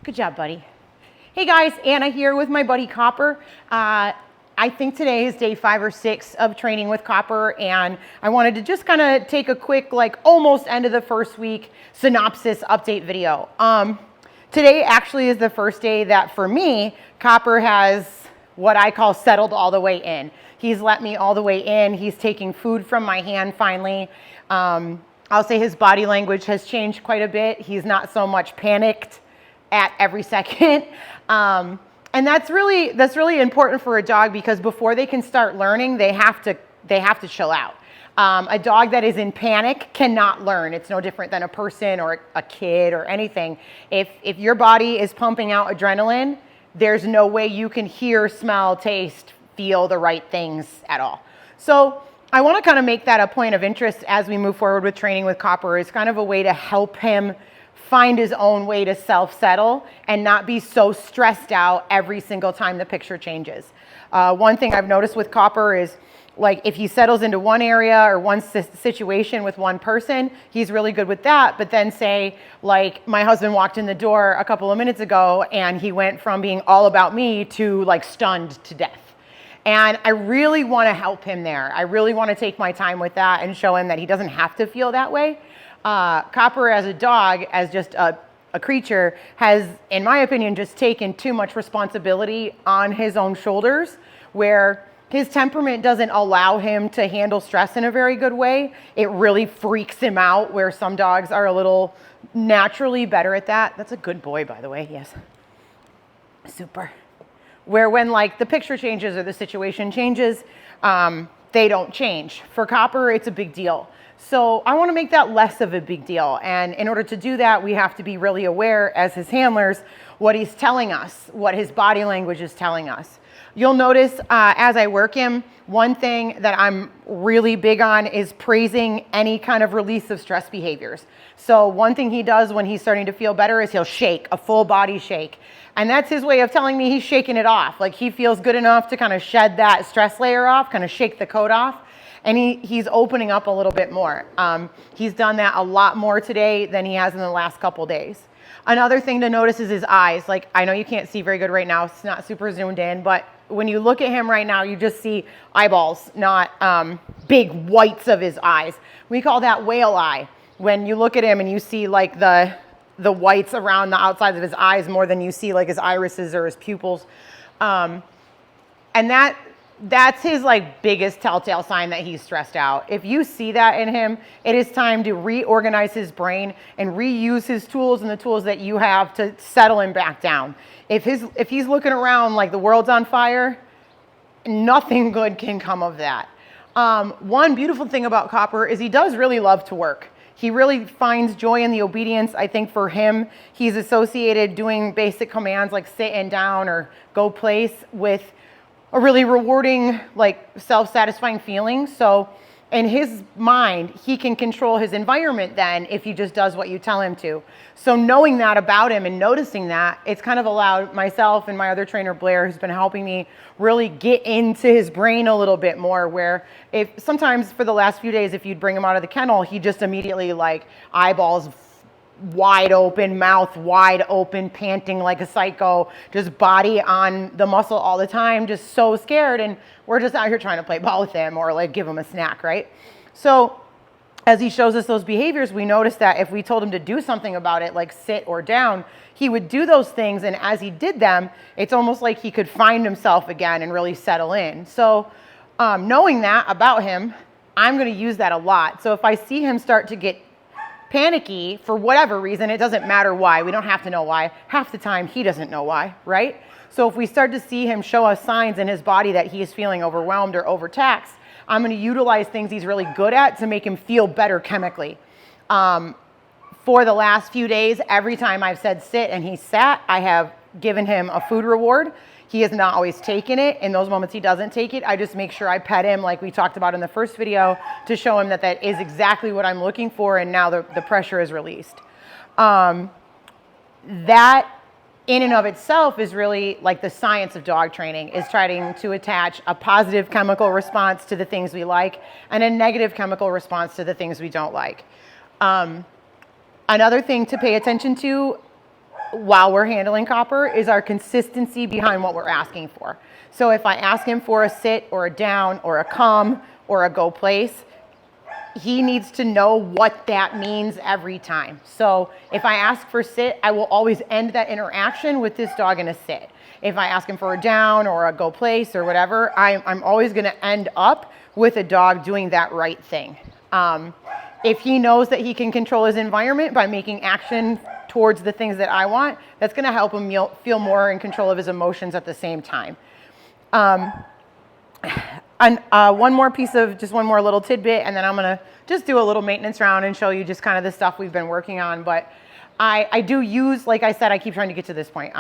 Good job, buddy. Hey guys, Anna here with my buddy Copper. I think today is day 5 or 6 of training with Copper, and I wanted to just kind of take a quick, almost end of the first week synopsis update video. Today actually is the first day that, for me, Copper has what I call settled all the way in. He's let me all the way in. He's taking food from my hand finally. I'll say his body language has changed quite a bit. He's not so much panicked at every second. And that's really important for a dog, because before they can start learning, they have to chill out. A dog that is in panic cannot learn. It's no different than a person or a kid or anything. If your body is pumping out adrenaline, there's no way you can hear, smell, taste, feel the right things at all. So I want to kind of make that a point of interest as we move forward with training with Copper, is kind of a way to help him find his own way to self-settle and not be so stressed out every single time the picture changes. One thing I've noticed with Copper is, if he settles into one area or one situation with one person, he's really good with that. But then say, my husband walked in the door a couple of minutes ago and he went from being all about me to stunned to death. And I really want to help him there. I really want to take my time with that and show him that he doesn't have to feel that way. Copper as a dog, as just a creature, has, in my opinion, just taken too much responsibility on his own shoulders, where his temperament doesn't allow him to handle stress in a very good way. It really freaks him out, where some dogs are a little naturally better at that. That's a good boy, by the way, yes. Super. Where when the picture changes or the situation changes, they don't change. For Copper, it's a big deal. So I want to make that less of a big deal. And in order to do that, we have to be really aware as his handlers what he's telling us, what his body language is telling us. You'll notice as I work him, one thing that I'm really big on is praising any kind of release of stress behaviors. So one thing he does when he's starting to feel better is he'll shake, a full body shake. And that's his way of telling me he's shaking it off. He feels good enough to kind of shed that stress layer off, kind of shake the coat off. And he's opening up a little bit more. He's done that a lot more today than he has in the last couple days. Another thing to notice is his eyes. I know you can't see very good right now. It's not super zoomed in, but when you look at him right now, you just see eyeballs, not big whites of his eyes. We call that whale eye. When you look at him and you see the whites around the outside of his eyes more than you see his irises or his pupils. And that's his biggest telltale sign that he's stressed out. If you see that in him, it is time to reorganize his brain and reuse his tools and the tools that you have to settle him back down. If he's looking around like the world's on fire, nothing good can come of that. One beautiful thing about Copper is he does really love to work. He really finds joy in the obedience. I think for him, he's associated doing basic commands like sit and down or go place with a really rewarding, self-satisfying feeling. So in his mind, he can control his environment then if he just does what you tell him to. So knowing that about him and noticing that, it's kind of allowed myself and my other trainer, Blair, who's been helping me really get into his brain a little bit more, where if sometimes for the last few days, if you'd bring him out of the kennel, he just immediately eyeballs wide open, mouth wide open, panting like a psycho, just body on the muscle all the time, just so scared. And we're just out here trying to play ball with him or give him a snack, right? So as he shows us those behaviors, we notice that if we told him to do something about it, like sit or down, he would do those things. And as he did them, it's almost like he could find himself again and really settle in. So knowing that about him, I'm going to use that a lot. So if I see him start to get panicky for whatever reason, it doesn't matter why. We don't have to know why. Half the time, he doesn't know why, right? So if we start to see him show us signs in his body that he is feeling overwhelmed or overtaxed, I'm going to utilize things he's really good at to make him feel better chemically. For the last few days, every time I've said sit and he sat, I have given him a food reward. He has not always taken it. In those moments he doesn't take it, I just make sure I pet him like we talked about in the first video to show him that that is exactly what I'm looking for, and now the pressure is released. That in and of itself is really the science of dog training, is trying to attach a positive chemical response to the things we like and a negative chemical response to the things we don't like. Another thing to pay attention to while we're handling Copper is our consistency behind what we're asking for. So if I ask him for a sit or a down or a come or a go place, he needs to know what that means every time. So if I ask for sit, I will always end that interaction with this dog in a sit. If I ask him for a down or a go place or whatever, I'm always gonna end up with a dog doing that right thing. If he knows that he can control his environment by making action towards the things that I want, that's gonna help him feel more in control of his emotions at the same time. And one more little tidbit, and then I'm gonna just do a little maintenance round and show you just kind of the stuff we've been working on. But I do use, like I said, I keep trying to get to this point.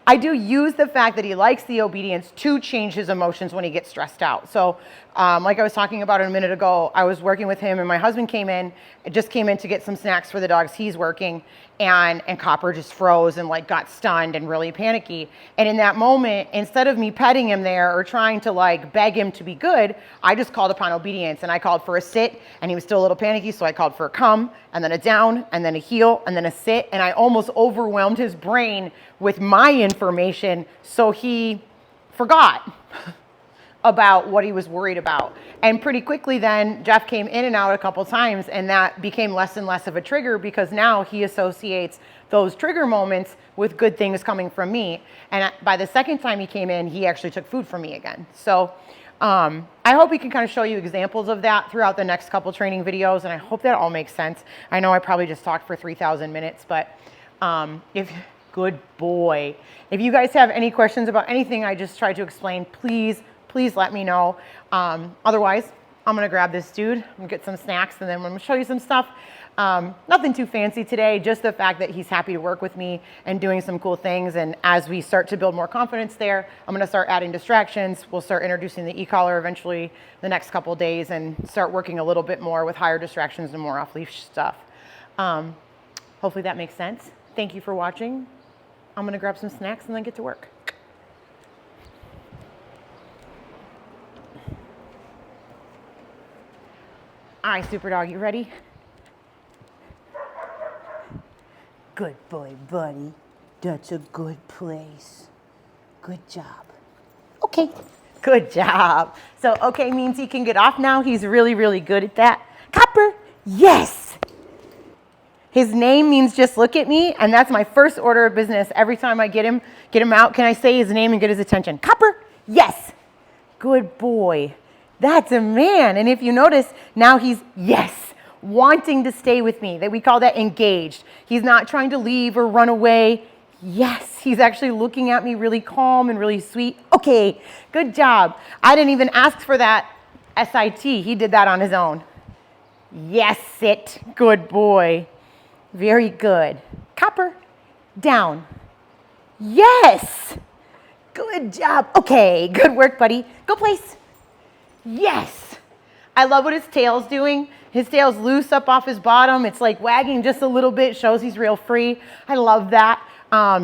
I do use the fact that he likes the obedience to change his emotions when he gets stressed out. So like I was talking about a minute ago, I was working with him and my husband just came in to get some snacks for the dogs he's working, and Copper just froze and like got stunned and really panicky. And in that moment, instead of me petting him there or trying to like beg him to be good, I just called upon obedience, and I called for a sit, and he was still a little panicky, so I called for a come, and then a down, and then a heel, and then a sit, and I almost overwhelmed his brain with my information, so he forgot about what he was worried about. And pretty quickly then, Jeff came in and out a couple times, and that became less and less of a trigger because now he associates those trigger moments with good things coming from me. And by the second time he came in, he actually took food from me again. So I hope we can kind of show you examples of that throughout the next couple training videos, and I hope that all makes sense. I know I probably just talked for 3,000 minutes, but good boy. If you guys have any questions about anything I just tried to explain, please let me know. Otherwise, I'm gonna grab this dude and get some snacks, and then I'm gonna show you some stuff. Nothing too fancy today, just the fact that he's happy to work with me and doing some cool things. And as we start to build more confidence there, I'm gonna start adding distractions. We'll start introducing the e-collar eventually the next couple days and start working a little bit more with higher distractions and more off-leash stuff. Hopefully that makes sense. Thank you for watching. I'm gonna grab some snacks and then get to work. All right, Super Dog, you ready? Good boy, buddy. That's a good place. Good job. Okay. Good job. So okay means he can get off now. He's really, really good at that. Copper, yes. His name means just look at me, and that's my first order of business. Every time I get him out, can I say his name and get his attention? Copper, yes. Good boy. That's a man. And if you notice, now he's, yes, wanting to stay with me. That we call that engaged. He's not trying to leave or run away. Yes, he's actually looking at me really calm and really sweet. Okay, good job. I didn't even ask for that SIT. He did that on his own. Yes, sit. Good boy. Very good. Copper, down. Yes. Good job. Okay, good work, buddy. Go place. Yes. I love what his tail's doing. His tail's loose up off his bottom. It's like wagging just a little bit, shows he's real free. I love that.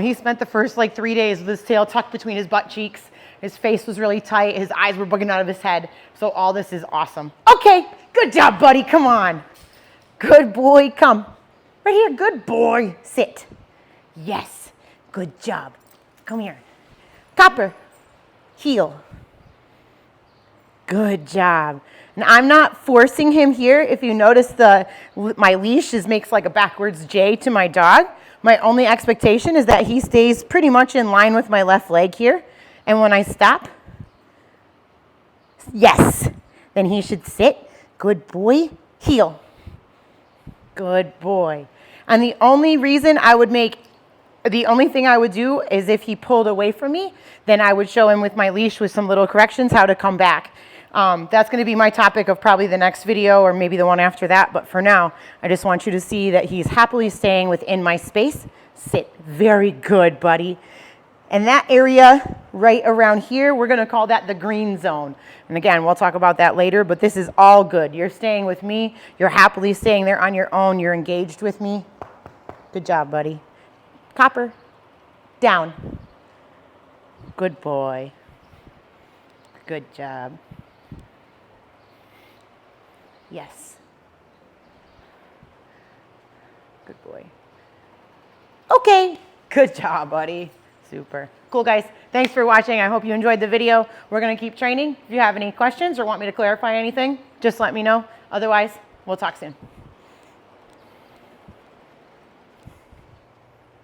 He spent the first like 3 days with his tail tucked between his butt cheeks. His face was really tight. His eyes were bugging out of his head. So all this is awesome. Okay, good job, buddy. Come on. Good boy, come. Right here, good boy. Sit. Yes, good job. Come here. Copper, heel. Good job. And I'm not forcing him here. If you notice, my leash makes like a backwards J to my dog. My only expectation is that he stays pretty much in line with my left leg here. And when I stop, yes, then he should sit. Good boy, heel. Good boy. And the only thing I would do is if he pulled away from me, then I would show him with my leash with some little corrections how to come back. That's going to be my topic of probably the next video or maybe the one after that. But for now, I just want you to see that he's happily staying within my space. Sit. Very good, buddy. And that area right around here, we're going to call that the green zone. And again, we'll talk about that later, but this is all good. You're staying with me. You're happily staying there on your own. You're engaged with me. Good job, buddy. Copper, down. Good boy. Good job. Yes. Good boy. Okay, Good job, buddy. Super. Cool, guys. Thanks for watching. I hope you enjoyed the video. We're going to keep training. If you have any questions or want me to clarify anything, just let me know. Otherwise, we'll talk soon.